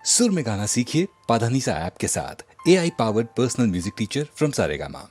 सुर में गाना सीखिए पाधानीसा ऐप के साथ। AI powered personal music teacher from Saregama.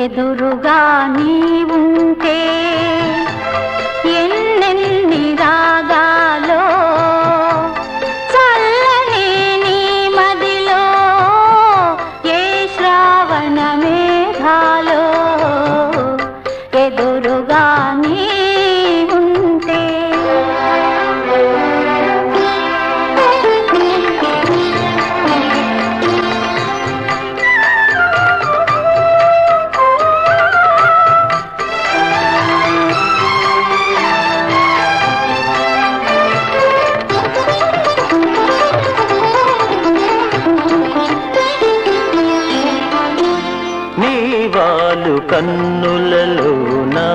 ఎదురుగా నీవుంటే ఎన్నెన్ని రాగాలో చల్లని నీ మదిలో ఏ శ్రావణ మేఘాలో ఎదురుగా నీవుంటే కన్నులలోనా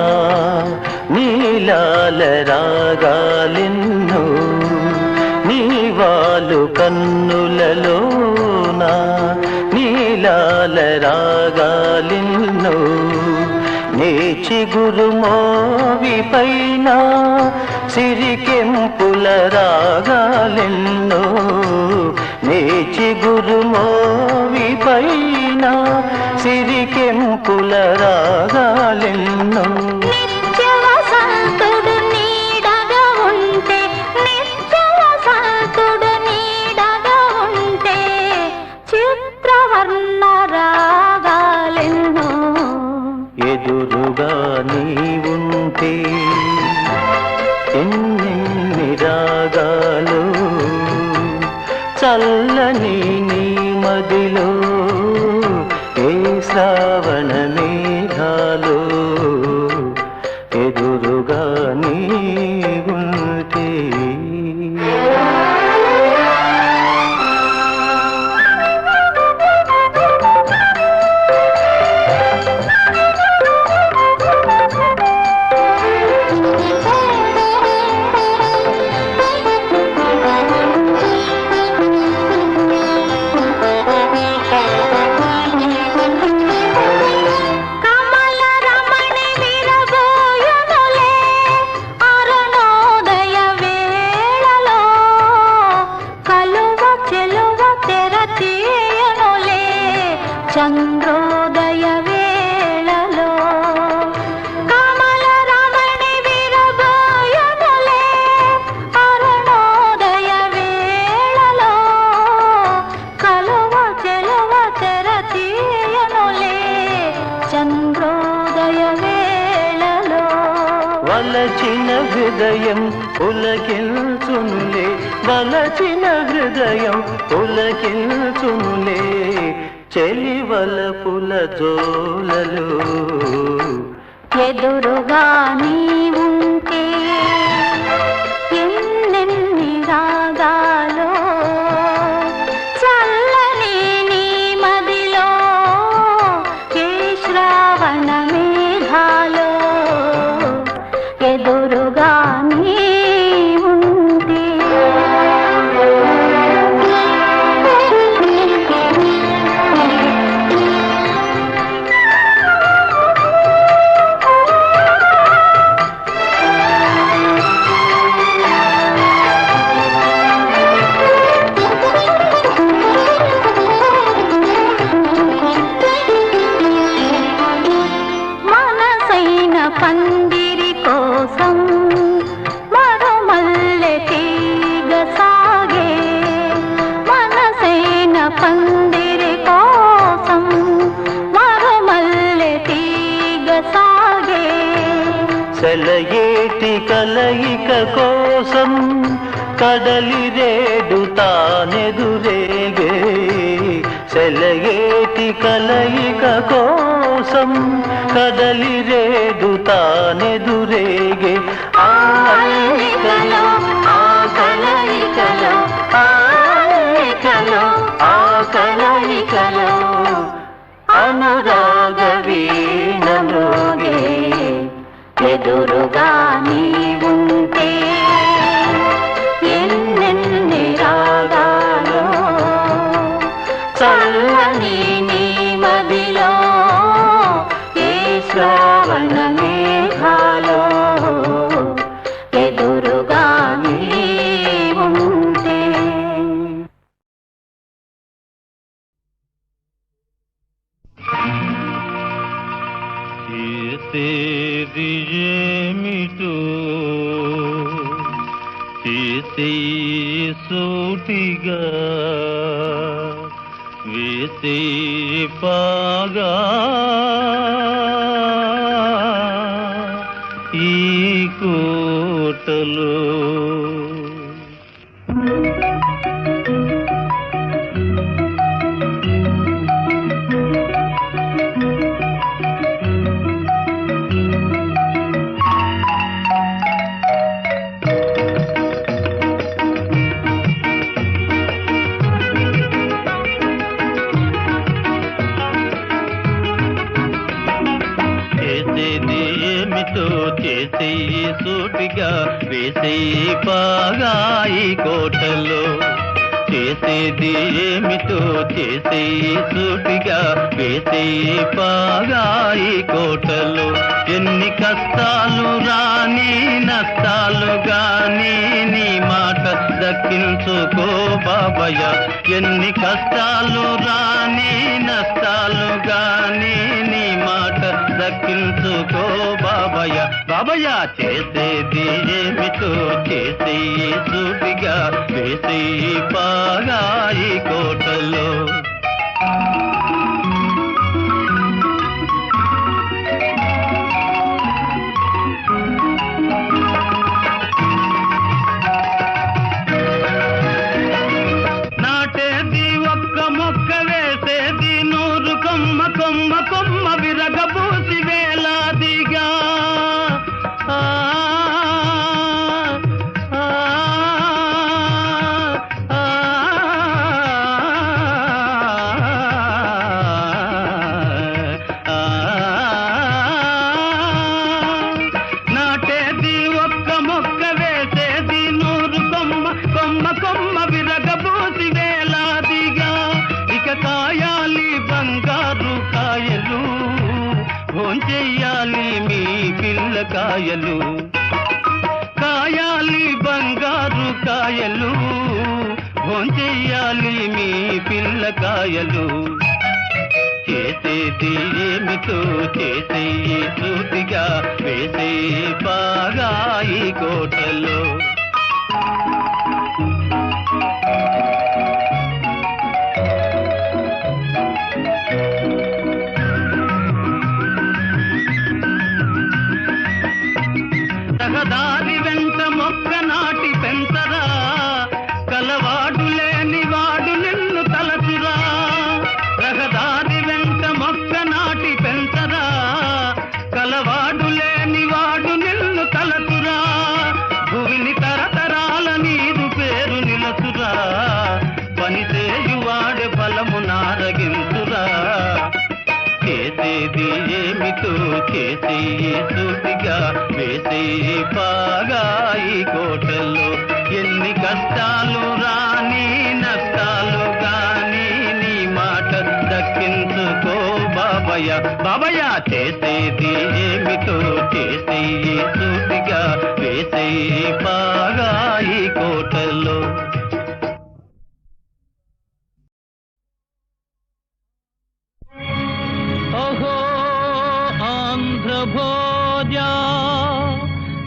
నీలాల రాగాలిన్ను పాలు కన్నులలోన నీలాల రాగాలిన్నో నీ చిగురు మోవి పైన సిరికెంపుల రాగాలెన్నో నీ చిగురు మోవి పైన సిరికెంపుల రాగాలెన్నో నిత్య వసంతుడు నీడగా ఉంటే నిత్య వసంతుడు నీడగా ఉంటే చిత్రవర్ణ రాగాలెన్నో ఎదురుగా నీ ఉంటే ఎన్నెన్ని రాగాలు చల్లని నీ మదిలో ఏ శ్రావణ మేఘాలు ఎదురుగా నీ ఉంటే చంద్రోదయ వేళలో కమల రమణి విరబోయునులే అరుణోదయ వేళలో కలువ చెలువ తెరతీయనులే చంద్రోదయ వేళలో వలచిన హృదయం పులకిల్చునులే వలచిన హృదయం పులకిల్చునులే చెలివల పుల జోలలు ఎదురుగా నీ ఉంటే ఎన్నెన్ని రాగాలో చల్లని నీ మదిలో ఏ శ్రావణ మేఘాలో ఎదురుగా నీ ఉంటే పందిరి కోసం మరుమల్లె తీగ సాగే మనసైన పందిరి కోసం మరుమల్లె తీగ సాగే సెలయేటి కలయిక కోసం కడలి రేడు తానెదురేగే సెలయేటి కలయిక కోసం కదలి రేడు తానెదురేగే ఆ కలయికలో ఆ కలయికలో ఆ కలయికలో ఆ కలయికలో అనురాగ వీణలోగే ఎదురుగా నీ ఉంటే ఎన్నెన్ని రాగాలో చల్లని నీ మదిలో ఏ శ్రావణ మేఘాలో ఎదురుగా నీ ఉంటే చేసేది ఏమిటో చేసే సూటిగా వేసే పాగా ఈ కోటలో చేసేది ఏమిటో చేసే సూటిగా వేసే చేసేది ఏమిటో చేసే సూటిగా వేసే బాగా ఈ కోటలో. ఎన్ని కష్టాలు రాని నష్టాలు గాని నీ మాట దక్కించుకో బాబయ్య. ఎన్ని కష్టాలు రాని నష్టాలు గాని నీ మాట దక్కించుకో బాబయ్య. బాబయ్య చేసేది ఏమిటో చేసే సూటిగా వేసే బాగా ఈ కోటలో. నాటేది ఒక్క మొక్క వేసేది 100 కొమ్మ కొమ్మ కొమ్మ విరగబూసి వేలాదిగా. నాటేది ఒక్క మొక్క వేసేది 100 కొమ్మ కొమ్మ కొమ్మ విరగబూసి వేలాదిగా. ఇక కాయాలి బంగారు కాయలు భోంచెయ్యాలి మీ పిల్లకాయలు. కాయాలి బంగారు కాయలు భోంచెయ్యాలి మీ పిల్లకాయలు. చేసేది ఏమిటో చేసే సూటిగా వేసే బాగా ఈ కోటలో. రహదారి వెంట మొక్క నాటి పెంచరా, కలవాడు లేని వాడు నిన్ను తలచురా. రహదారి వెంట మొక్క నాటి పెంచరా, కలవాడు లేని వాడు నిన్ను తలచురా. భూమిని తరతరాల నీరు పేరు నిలచురా, పనిచేయువాడే బలము నారగించురా. చేసేది ఏమిటో చేసే సూటిగా వేసే బాగా ఈ కోటలో. ఎన్ని కష్టాలు రాని నష్టాలు గాని నీ మాట దక్కించుకో బాబయ్య. బాబయ్య చేసేది ఏమిటో చేసే సూటిగా వేసే బాగా ఈ కోటలో. ఓహో ఆంధ్రభోజ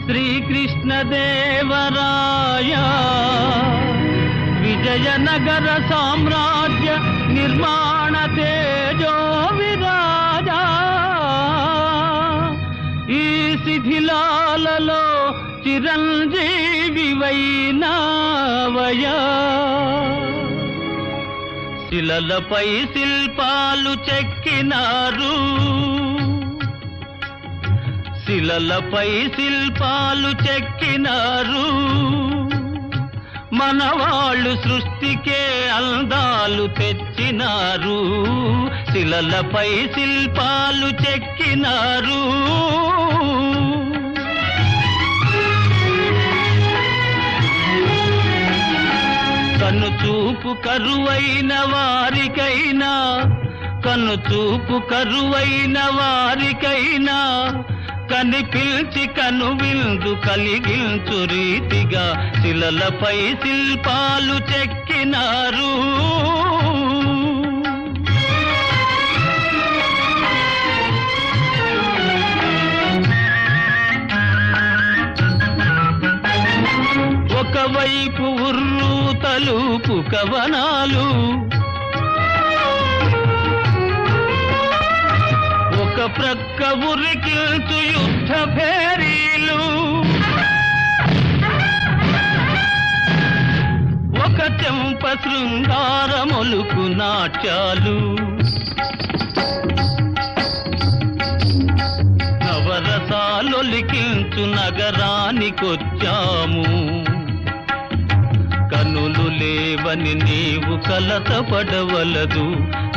శ్రీకృష్ణదేవరాయ విజయనగర సామ్రాజ్య నిర్మాణ తేజో విరాజ. ఈ శిథిలాలలో చిరంజీవివైనావయ. శిలలపై శిల్పాలు చెక్కినారు, శిలలపై శిల్పాలు చెక్కినారు. మనవాళ్ళు సృష్టికే అందాలు తెచ్చినారు. శిలలపై శిల్పాలు చెక్కినారు. కన్ను చూపు కరువైన వారికైనా, కన్ను చూపు కరువైన వారికైనా కనిపిల్చి కను విందు కలిగించు రీతిగా శిలలపై శిల్పాలు చెక్కినారు. ఒకవైపు ఉర్రు తలుపు కవనాలు, ఒక ప్రక్క ఉరికిల్చు యుద్ధ భేరీలు, ఒక చెంప శృంగారమొలుకు నాట్యాలు. నవరసాలొలికించు నగరానికొచ్చాము. కనులు లేవని నీవు కలతపడవలదు,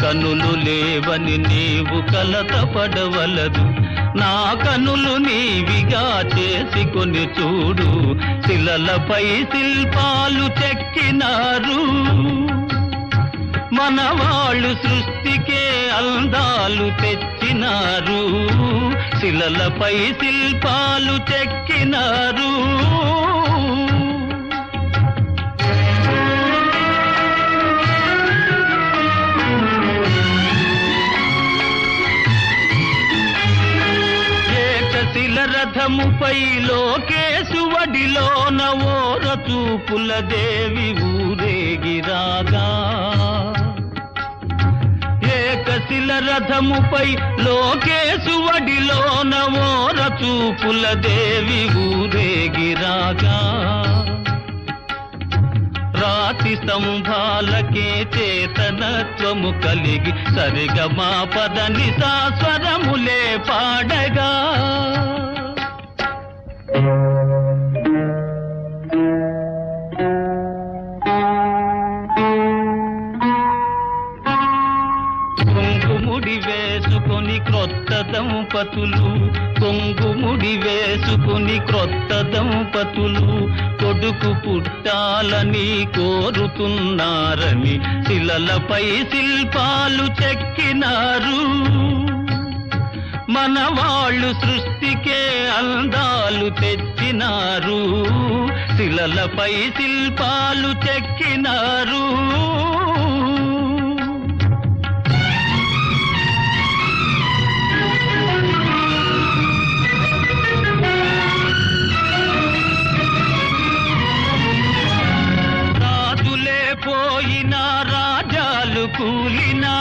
కనులు లేవని నీవు కలతపడవలదు. నా కనులు నీవిగా చేసుకొని చూడు, శిలలపై శిల్పాలు చెక్కినారు. మన వాళ్ళు సృష్టికే అందాలు తెచ్చినారు, శిలలపై శిల్పాలు చెక్కినారు. రథముపై లోకేశువడిలోన ఓర చూపుల దేవి ఊరేగిరాగా, ఏకశిల రథముపై లోకేశువడిలోన ఓర చూపుల దేవి ఊరేగిరాగా, రాతి స్తంభాలకే చేతనత్వము కలిగి సరిగమా పదని సాస్వరములే పాడగా, కొంగుముడి వేసుకొని క్రొత్త దంపతులు, కొంగుముడి వేసుకొని క్రొత్త దంపతులు కొడుకు పుట్టాలని కోరుతున్నారని శిలలపై శిల్పాలు చెక్కినారు. మన వాళ్ళు సృష్టికే అందాలు తెచ్చినారు, శిలలపై శిల్పాలు చెక్కినారు. రాజులే పోయినా రాజాలు కూలినా,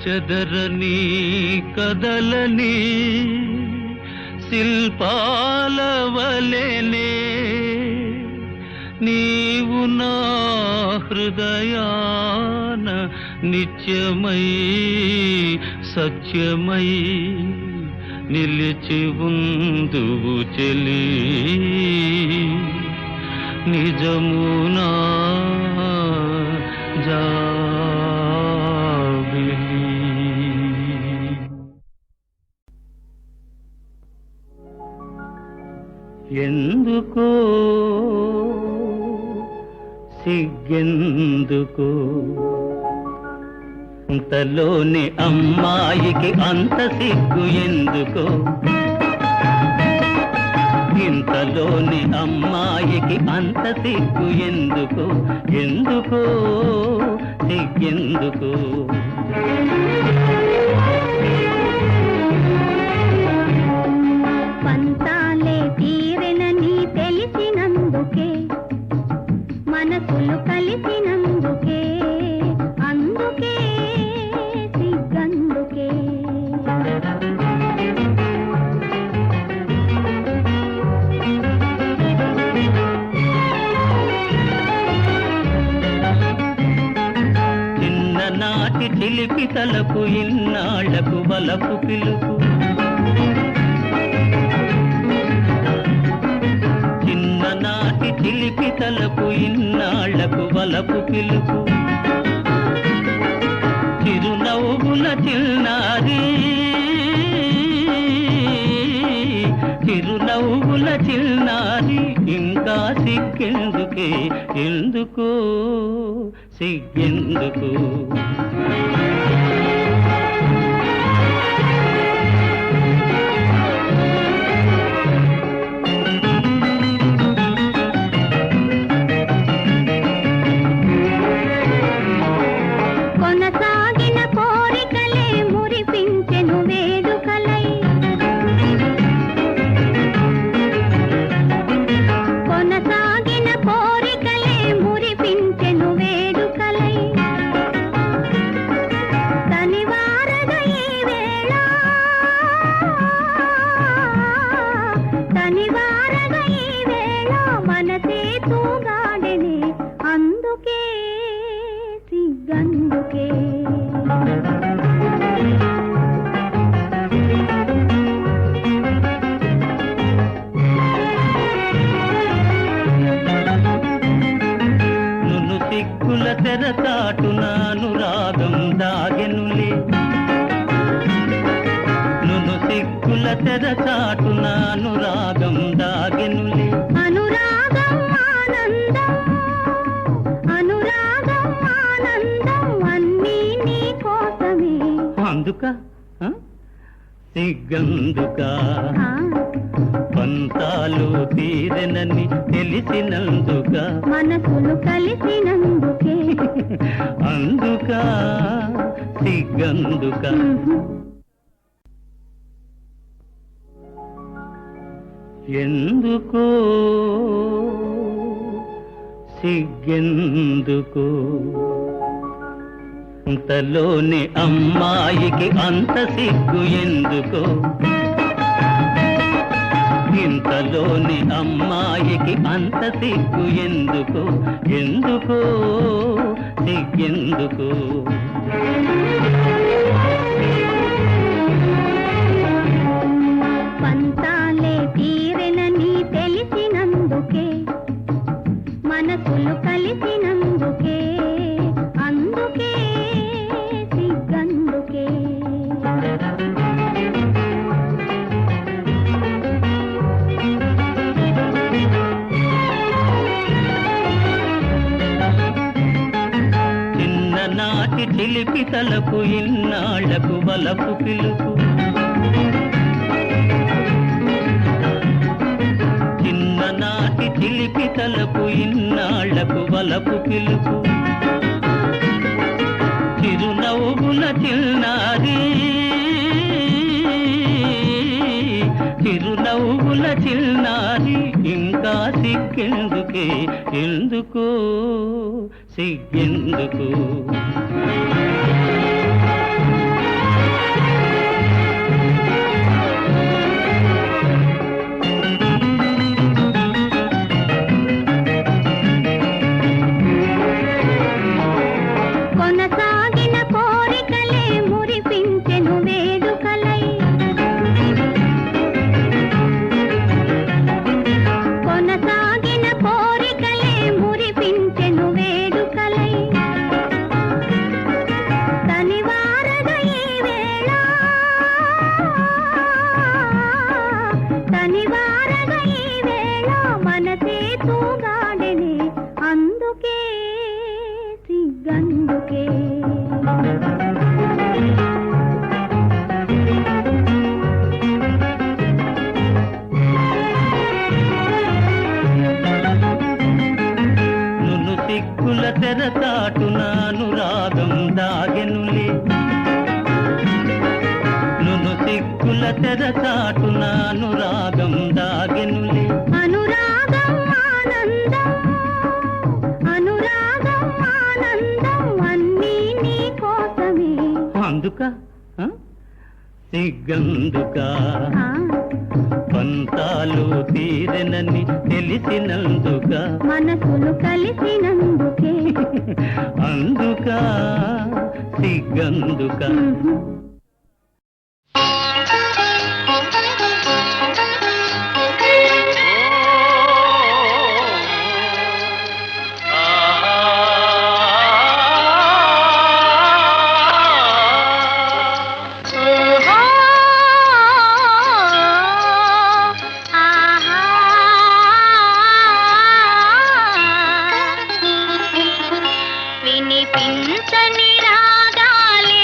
చెదరని కదలని శిల్పాల వలెనే నీవు నా హృదయాన నిత్యమై సత్యమై నిలిచి ఉందువు చెలి, నిజమునా జాబిలి. ఎందుకో సిగ్గెందుకో, అంతలోని అమ్మాయికి అంత సిగ్గు ఎందుకో, ఇంతలోని అమ్మాయికి అంత సిగ్గు ఎందుకో, ఎందుకో సిగ్గెందుకో. పంతాలే తీరెనని తెలిసినందుకే, మనసులు కలిసినందుకే, అందుకే సిగ్గందుకే. చిన్ననాటి చిలిపి తలపు ఇన్నాళ్లకు వలపు పిలుపు, చిన్ననాటి చిలిపి తలపు ఇన్నాళ్లకు వలపు పిలుపు, చిరునవ్వుల చిన్నారి, చిరునవ్వుల చిన్నారి, ఇంకా సిగ్గెందుకే, ఎందుకో సిగ్గెందుకు. కొనసాగిన కోరికలే మురిపించెను వేడుకలై, కొనసాగిన కోరికలే మురిపించెను వేడుకలై, తని మనసే తూగాడెనే అందుకే సిగ్గందుకే నును సిగ్గుల తెరచాటున అనురాగం దాగెనులే నును సిగ్గుల తెరచాటున అనురాగం దాగెనులే అనురాగం ఆనందం అనురాగం ఆనందం అన్నీ నీ కోసమే అందుక సిగ్గందుక ఆ, పంతాలు తీరెనని తెలిసినందుక మనసులు కలిసినందుకే అందుక సిగ్గందుక ఎందుకో సిగ్గెందుకు అంతలోని అమ్మాయికి అంత సిగ్గు ఎందుకో ఇంతలోని అమ్మాయికి అంత సిగ్గు ఎందుకో ఎందుకో సిగ్గెందుకు పంతాలే తీరెనని తెలిసినందుకే మనసులు కలిసినందుకే అందుకే సిగ్గందుకే చిన్ననాటి చిలిపి తలకు ఇన్నాళ్లకు వలపు పిలుపు చిన్ననాటి చిలిపి తలకు ఇన్నాళ్లకు వలపు పిలుపు చిరునవ్వుల చిన్నారి చిరునవ్వుల చిన్నారి ఇంకా సిగ్గెందుకే ఎందుకో సిగ్గెందుకు కొనసాగిన కోరికలే మురిపించెను వేడుకలై కొనసాగిన కోరికలే మురిపించెను వేడుకలై తనివారగ ఈ వేళ తనివారగ ఈ వేళ మనసే తూగాడెనే అందుకే సిగ్గందుకే నును సిగ్గుల తెరచాటున అనురాగం దాగెనులే నును సిగ్గుల తెరచాటున అనురాగం దాగెనులే అనురాగం ఆనందం అనురాగం ఆనందం అన్నీ నీ కోసమే అందుక సిగ్గందుక ఆ, పంతాలు తీరెనని తెలిసినందుక మనసులు కలిసినందుకే అందుక సిగ్గందుక వినిపించని రాగాలే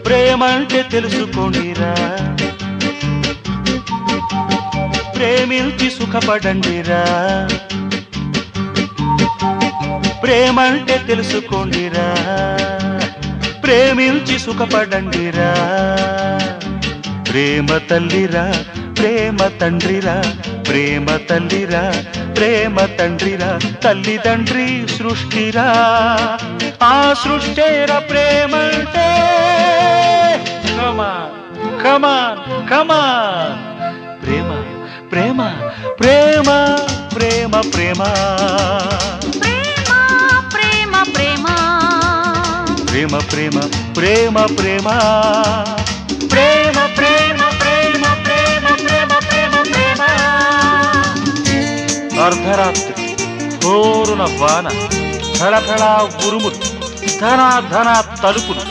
ప్రేమంటే తెలుసుకోండిరా, ప్రేమించి సుఖపడండిరా. ప్రేమంటే తెలుసుకోండిరా, ప్రేమించి సుఖపడండిరా. ప్రేమ తల్లిరా, ప్రేమ తండ్రిరా, ప్రేమ తల్లిరా, ప్రేమ తండ్రిరా. తల్లిదండ్రి సృష్టిరా, ఆ సృష్టేరా ప్రేమంటే. కమాన్ కమాన్ కమాన్. ప్రేమ ప్రేమ ప్రేమ ప్రేమ ప్రేమ ప్రేమ ప్రేమ ప్రేమ ప్రేమ ప్రేమ ప్రేమ ప్రేమ ప్రేమ ప్రేమ ప్రేమ ప్రేమ ప్రేమ ప్రేమ ప్రేమ. అర్ధరాత్రి హోరున వాన, ఫళఫళ ఉరుములు, ధన ధన తలుపులు,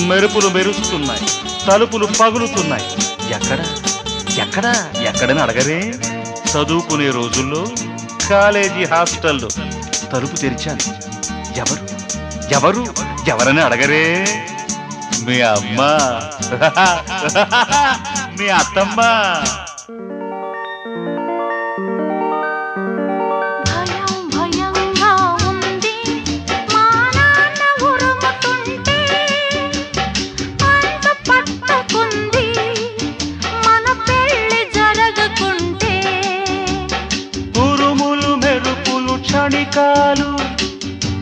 మెరుపులు మెరుస్తున్నాయి, తలుపులు పగులుతున్నాయి. ఎక్కడ ఎక్కడ ఎక్కడని అడగరే. చదువుకునే రోజుల్లో కాలేజీ హాస్టల్లో తలుపు తెరిచాను. ఎవరు ఎవరు ఎవరని అడగరే. మీ అమ్మ, మీ అత్తమ్మ. భయం భయంగా ఉంది మా నాన్న ఉరుముతుంటే, అంత పట్టుకుంది మన పెళ్లి జరగకుంటే. ఉరుములు మెరుపులు క్షణికాలు,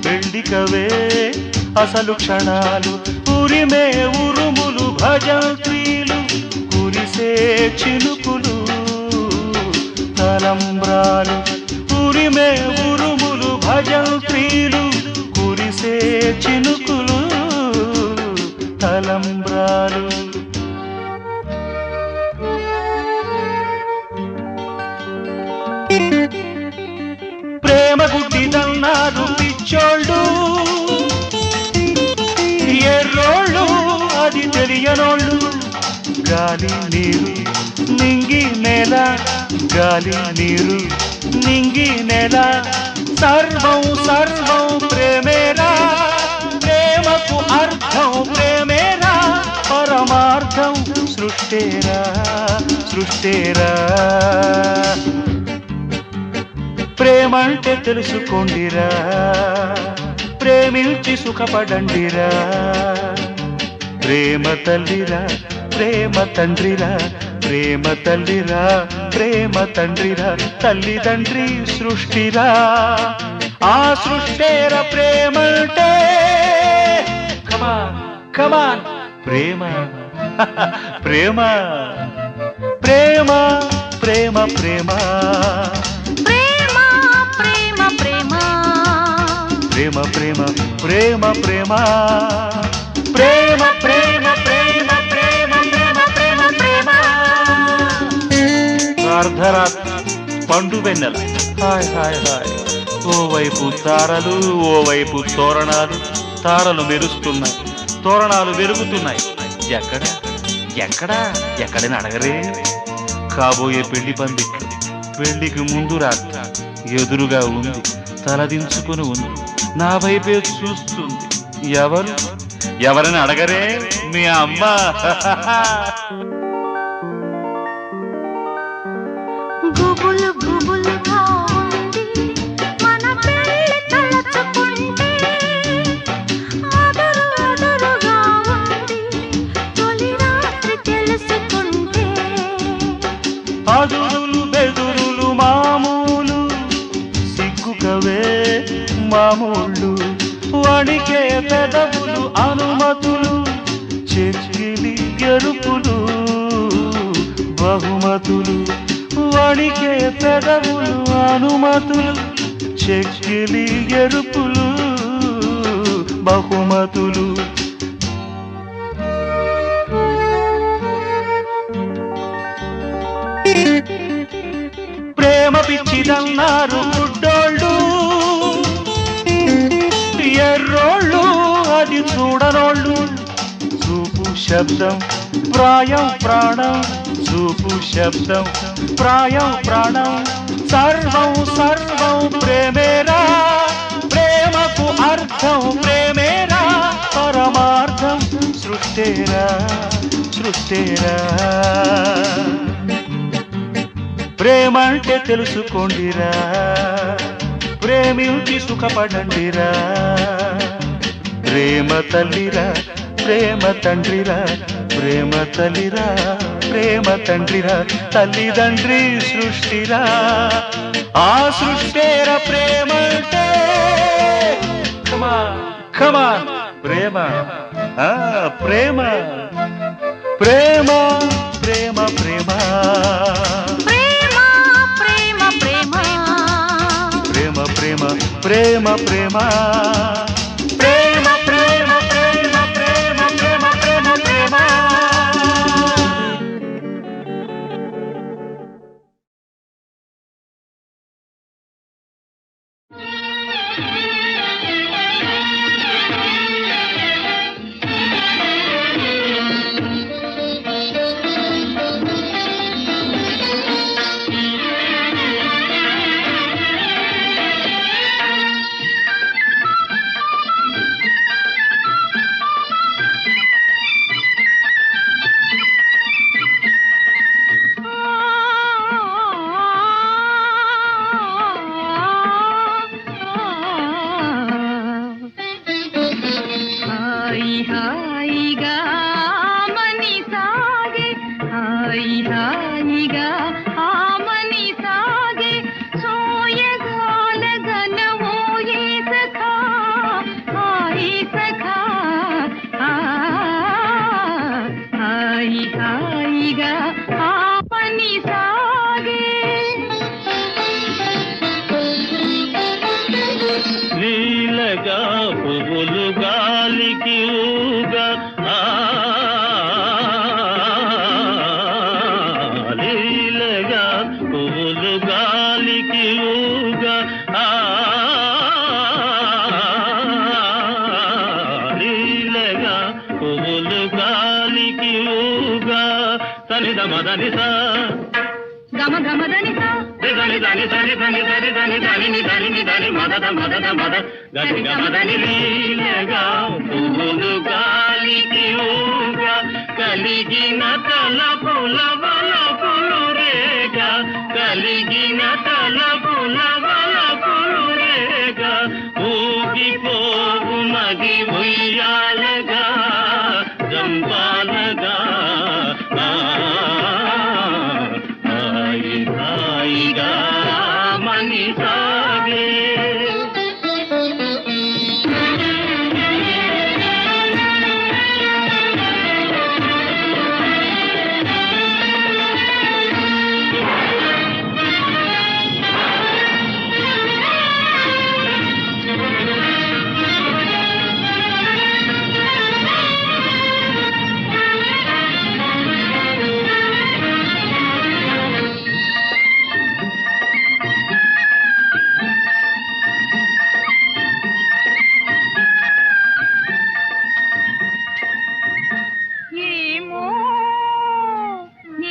పెళ్లికవే అసలు క్షణాలు. ఉరిమే ఉరుములు భజంత్రీలు, కురిసే చినుకులు తలంబ్రాలు. ఉరిమే ఉరుములు భజంత్రీలు, కురిసే చినుకులు తలంబ్రాలు. ప్రేమ గుడ్డిదన్నారు పిచ్చోళ్ళు, ఎర్రోళ్ళు అది తెలియనోళ్ళు. గాలి నీరు నింగి నేల, గాలి నీరు నింగి నేల. సర్వం సర్వం ప్రేమేరా, ప్రేమకు అర్థం ప్రేమేరా. పరమార్థం సృష్టేరా సృష్టేరా. ప్రేమంటే తెలుసుకోండిరా, ప్రేమించి సుఖపడండిరా. ప్రేమ తల్లిరా, ప్రేమ తండ్రిరా, ప్రేమ తల్లిరా, ప్రేమ తండ్రిరా. తల్లిదండ్రి సృష్టిరా, ఆ సృష్టేర ప్రేమంటే. కమాన్ కమాన్. ప్రేమ ప్రేమ ప్రేమ ప్రేమ ప్రేమ ప్రేమ ప్రేమ ప్రేమ ప్రేమ ప్రేమ ప్రేమ ప్రేమ ప్రేమ ప్రేమ ప్రేమ ప్రేమ ప్రేమ ప్రేమ ప్రేమ. అర్ధరాత్రి పండు వెన్నెల, హాయ్ హాయ్ హాయ్. ఓవైపు తారలు, ఓవైపు తోరణాలు. తారలు మెరుస్తున్నాయి, తోరణాలు వెలుగుతున్నాయి. ఎక్కడ ఎక్కడ ఎక్కడని అడగరే. కాబోయే పెళ్లి పందిట్లు, పెళ్లికి ముందు రాత్రి ఎదురుగా ఉంది, తలదించుకుని ఉంది, నా వైపే చూస్తుంది. ఎవరు ఎవరని అడగరే. మీ అమ్మ. గుబులు గుబులుగా ఉంది మన పెళ్లి తలచుకుంటే, అదురు అదురుగా ఉంది తొలి రాత్రి తెలుసుకుంటే. అదురులు బెదురులు మామూలు, సిగ్గుకవే మామూళ్ళు. వణికే పెదవులు అనుమతులు, చెక్కిలి ఎరుపులు బహుమతులు. వణికే పెదవులు అనుమతులు, చెక్కిలి ఎరుపులు బహుమతులు. ప్రేమ పిచ్చిదన్నారు గుడ్డోళ్ళు, ఎర్రోళ్ళు అది చూడనోళ్ళు. చూపు శబ్దం ప్రాయం ప్రాణం, చూపు శబ్దం ప్రాయం ప్రాణం. సర్వం సర్వం ప్రేమేరా, ప్రేమకు అర్థం ప్రేమేరా. పరమార్థం సృష్టేరా పుట్టేరా ప్రేమంటే తెలుసుకోండిరా ప్రేమించి సుఖపడండిరా ప్రేమ తల్లిరా ప్రేమ తండ్రిరా ప్రేమ తల్లిరా ప్రేమ తండ్రిరా తల్లిదండ్రి సృష్టిరా ఆ సృష్టేర ప్రేమంటే కమా ప్రేమ ప్రేమ ప్రేమ ప్రేమ ప్రేమ ప్రేమ ప్రేమ ప్రేమ ప్రేమ ప్రేమ ప్రేమ ప్రేమ ప్రేమ ప్రేమ ప్రేమ ప్రేమ ప్రేమ ప్రేమ ప్రేమ హాయి హాయిగా మని సాగే హాయి హాయిగా ఆమని సాగే సోయగాల గనవోయే సఖా హాయి సఖా హాయి హాయిగా ఆమని సాగే లీలగా పువ్వులు గాలికి ఊగా లీలగా పువ్వులు గాలికి ఊగా లీలగా పువ్వులు గాలికి ఊగా సనిద మదనిసా గమ గమదనిస దని దని దని దని దని దని దని దని దని మదద మదద మద గని గమదని లీలగా పువ్వులు గాలికి ఊగా కలిగిన తలపుల వలపులు రేగా కలిగిన తలపుల వలపులు రేగా ఊగిపోవు మది ఉయ్యాలగా జంపాలగా హాయిగా మని సాగే ఏమో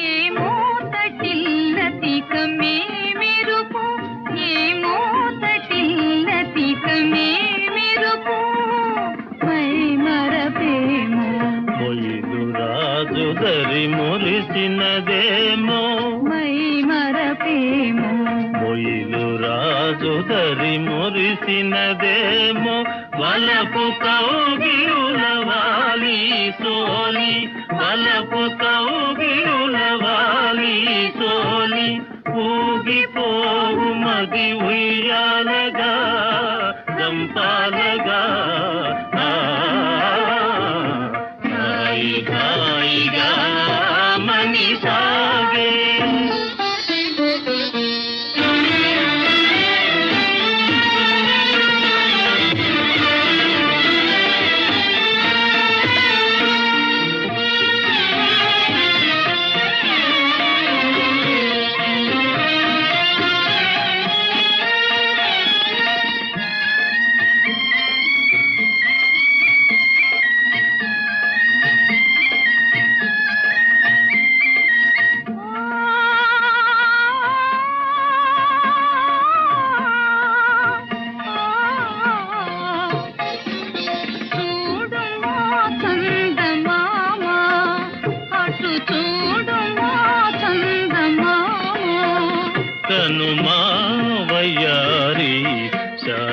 ఏమో తటిల్లతికమే మెరుపు ఏమో తటిల్లతికమే మెరుపు మై మరపేమో మొయిలు రాజు దరి మురిసినదేమో మై మరపేమో మొయిలు రాజు దరి మురిసినదేమో వలపు కౌగిరుల వాలి సోలి వలపు కౌగిరుల వాలి సోలి ఊగిపోవు మది ఉయ్యాలగా జంపాలగా హాయిగా మని సాగే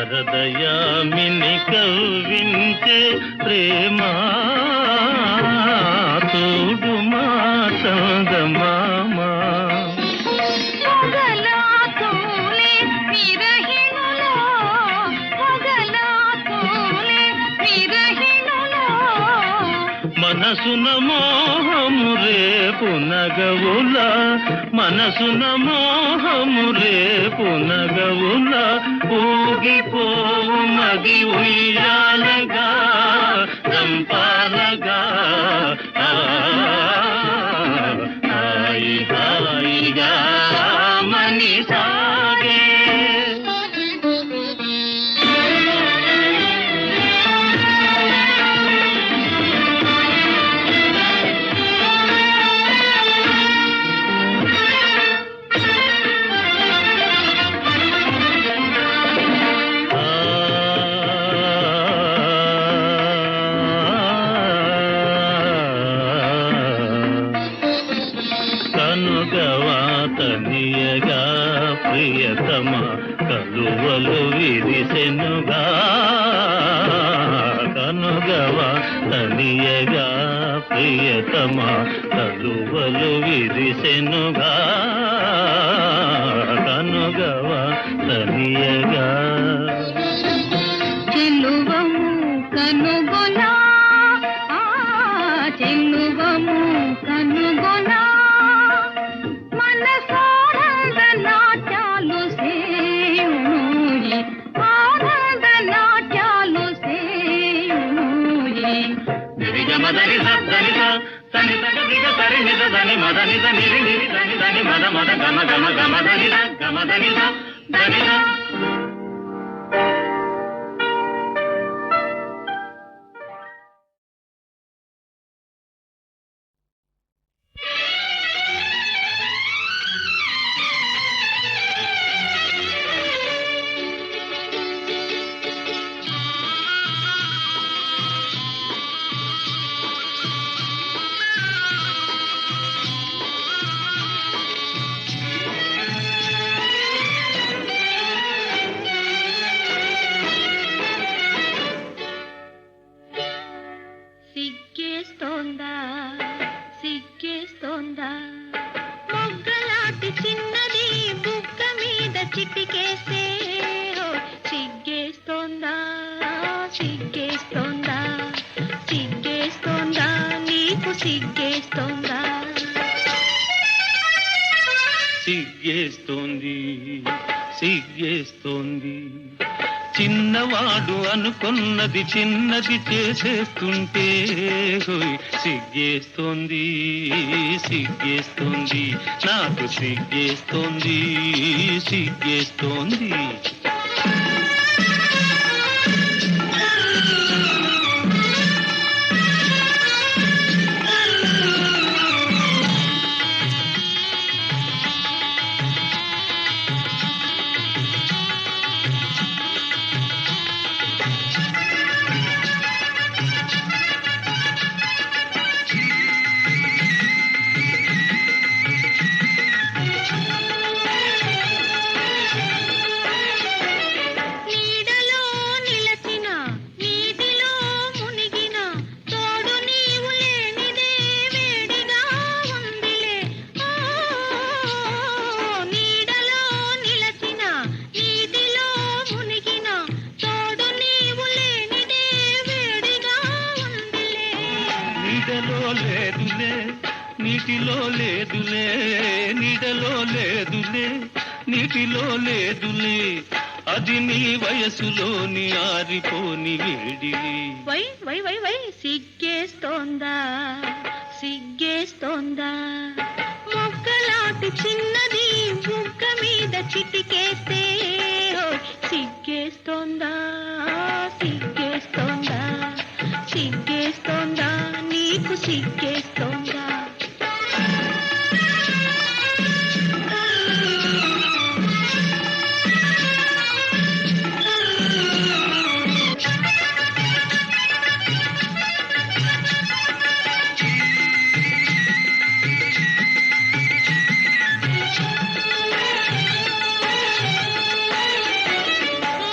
వరదయామిని కవ్వించే ప్రేమ చూడు మా చందమామ పొగలాతోలే విరహిణులో పొగలాతోలే విరహిణులో మనసున మోహము రేపు నగవుల మనసున మోహము రేపు నగవుల ఊగిపోవు మది ఉయ్యాలగా రంపాలగా హాయి హాయిగా మని సాగే కనుగవాతనియగా ప్రియతమ కలువలు విరిసెనుగా కనుగవాతనియగా ప్రియతమ కలువలు విరిసెనుగా కనుగవాతనియగా చెల్లువము కనుగొనా చెల్లువము కనుగొనా మనసానంద నాట్యాలు సేయునోయి ఆనంద నాట్యాలు సేయునోయి నిరిగమదని సద్దనిద సనిద గదిగ సరినిద దని మదనిద నిరి నిరి దని దని మద మద గమ గమ గమదనిద గమదనిద దనిద సిగ్గేస్తోందా సిగ్గేస్తోందా మొగ్గలాంటి చిన్నది బుగ్గ మీద చిటికేస్తే సిగ్గేస్తోందా సిగ్గేస్తోందా సిగ్గేస్తోందా నీకు సిగ్గేస్తోందా సిగ్గేస్తోంది సిగ్గేస్తోంది చిన్నవాడు అనుకున్నది చిన్నది చేసేస్తుంటే హోయ్ సిగ్గేస్తోంది సిగ్గేస్తోంది నాకు సిగ్గేస్తోంది సిగ్గేస్తోంది నీటిలో లేదులే నీడలో లేదులే నీటిలో లేదులే అది నీ వయసులోని ఆరిపోని వేడి వై వై వై వై సిగ్గేస్తోందా సిగ్గేస్తోందా మొక్కలాంటి చిన్నది బుగ్గ మీద చిటికేస్తే సిగ్గేస్తోందా సిగ్గేస్తోందా సిగ్గేస్తోందా నీకు సిగ్గేస్తోందా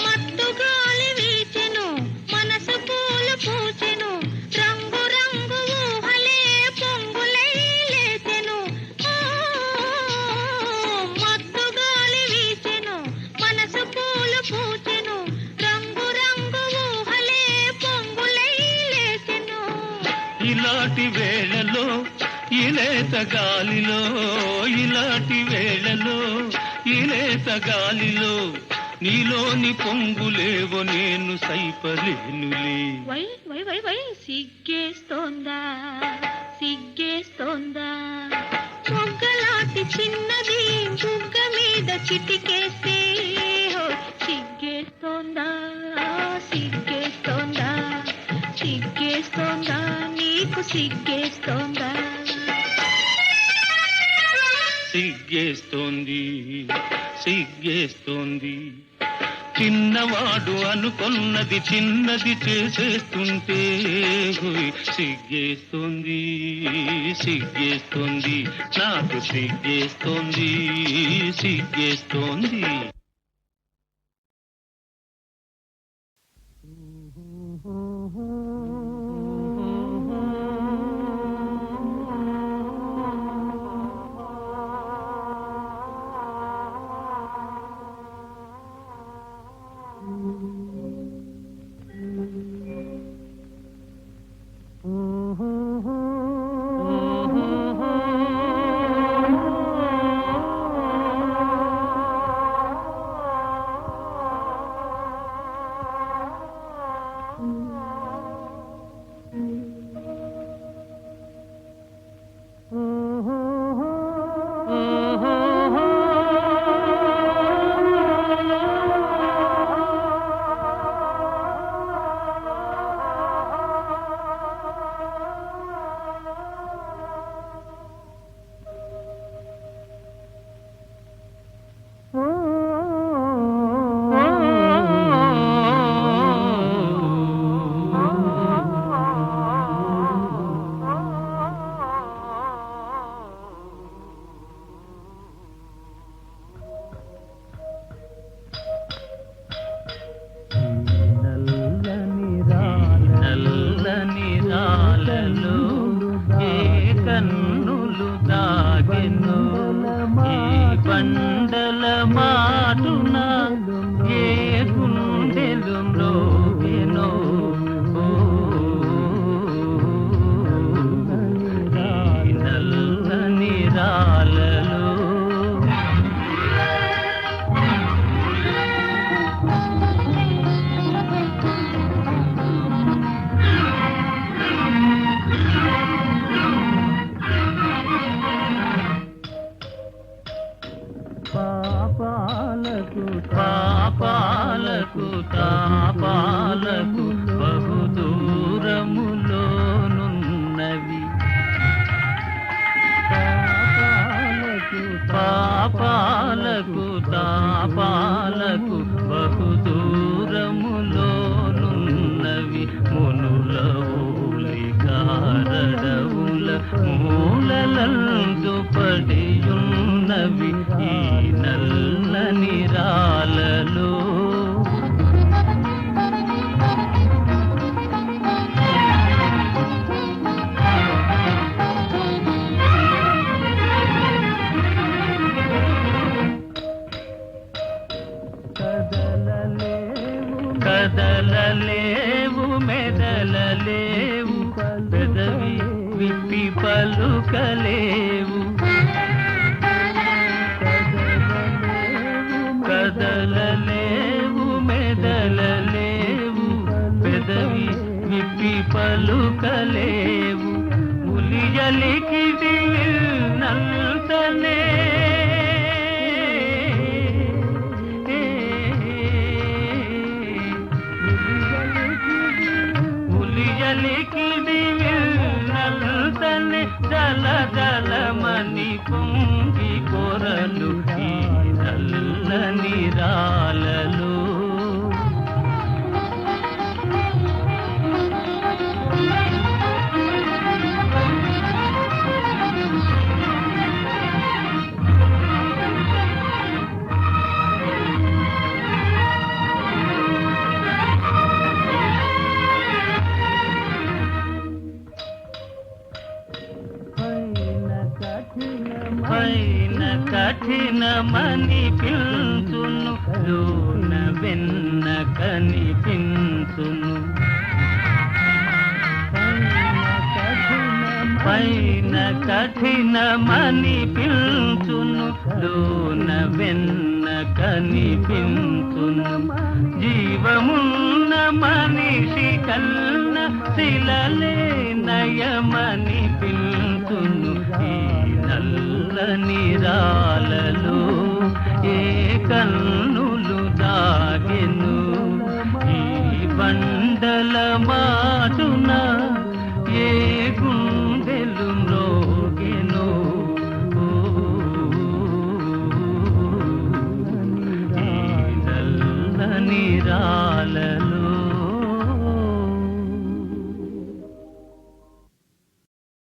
మత్తుగా ఇలాంటి వేళలో ఇలేత గాలిలో, ఇలాంటి వేళలో ఇలేత గాలిలో నీలోని పొంగులేవో నేను సైపలేనులే. వై వై వై వై సిగ్గేస్తోందా సిగ్గేస్తోందా, మొగ్గలాంటి చిన్నది బుగ్గ మీద చిటికేస్తే సిగ్గేస్తోందా సిగ్గేస్తోందా, సిగ్గేస్తోందా నీకు సిగ్గేస్తోందా. సిగ్గేస్తోంది సిగ్గేస్తోంది, చిన్నవాడు అనుకున్నది చిన్నది చేసేస్తుంటే సిగ్గేస్తోంది సిగ్గేస్తోంది, నాకు సిగ్గేస్తోంది సిగ్గేస్తోంది. బండల మాటున ఏ గుండెలు మ్రోగెనో నల్లని రాలలో. పాపాలకు తాపాలకు బహుదూరములోనున్నవి, పాపాలకు తాపాలకు బహుదూరములోనున్నవి. మునుల ఊలి కారడవుల మూలలందు పడియున్నవి ఈ నల్లని రాలలో. కదలలేవు మెదలలేవు, పెదవి విప్పి పలుకలేవు. కదలలేవు మెదలలేవు, పెదవి విప్పి పలుకలేవు. ఉలియలికి నల్తనే నల్తనే జల జలమని పొంగి కొరలు ఈ నల్లని రాలలో. పైన కఠినమని పిలుచును, లోన వెన్న కనిపించును. పైన కఠిన కఠినమని పిల్చును లోన వెన్న కనిపించును జీవమున్న మనిషి కన్న శిలలే నయమని పిల్చును ఈ నల్లని రాలలో ఏ కన్నులు దాగెను ఈ బండల మాటున ఏ గుండెలు మ్రోగెను ఈ నల్లని రాలలో